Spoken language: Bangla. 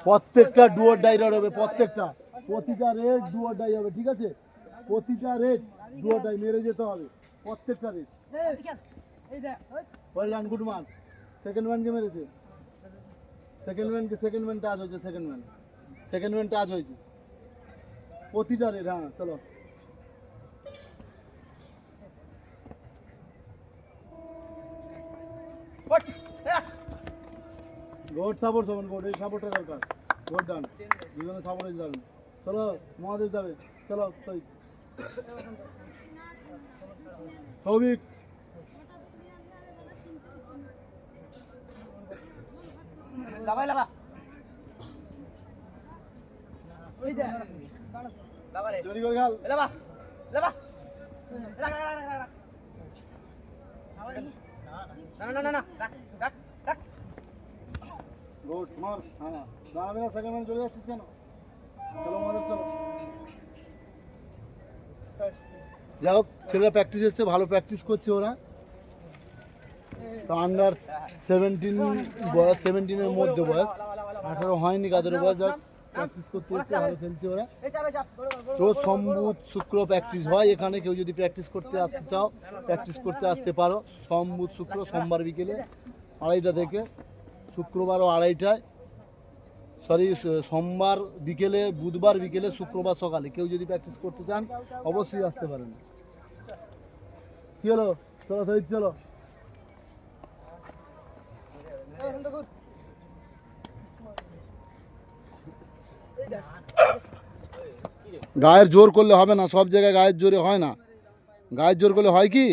প্রত্যেকটা ডুয়ার ডাই রড হবে, প্রত্যেকটা প্রতিটা রেড ডুয়ার ডাই হবে, ঠিক আছে? প্রতিটা রেড ডুয়ার ডাই মেরে যেতে হবে, প্রত্যেকটা রেড। ওয়েল ডান, গুড মান। সেকেন্ড ম্যানকে মেরেছে, সেকেন্ড ম্যান টাচ হয়েছে, সেকেন্ড ম্যান টাচ হয়েছে, প্রতিটা রেড। হ্যাঁ চলো, গোড সাপোর্ট সমান গোড, এই সাপোর্টটা দরকার। গোড ডান, দুজনে সাপোর্ট হয়েছে, দারুন। চলো মহাদেশ যাবে, চলো সৌভিক। জোরি করে খেল। গুড মার। হ্যাঁ দাঁড়াবে না, সেকেন্ড ম্যান চলে যাচ্ছিস কেন? চলো মহাদেশ চলো। যাই হোক, ছেলেরা প্র্যাকটিস এসছে, ভালো প্র্যাকটিস করছে ওরা। তো আন্ডার 17 বয়স, 17-এর মধ্যে বয়স, 18 হয়নি কাদের বয়স, যাক প্র্যাকটিস করতে এসছে, ভালো খেলছে ওরা। রোজ সোমবার শুক্র প্র্যাকটিস হয় এখানে, কেউ যদি প্র্যাকটিস করতে আসতে চাও প্র্যাকটিস করতে আসতে পারো। সোমবার শুক্র, সোমবার বিকেলে 2:30 থেকে, শুক্রবারও 2:30টায়, সরি সোমবার বিকেলে, বুধবার বিকেলে, শুক্রবার সকালে। কেউ যদি প্র্যাকটিস করতে চান অবশ্যই আসতে পারেন। কি হলো? চলো সহিত চলো। গায়ের জোর করলে হবে না, সব জায়গায় গায়ের জোরে হয় না। গায়ের জোর করলে হয় কি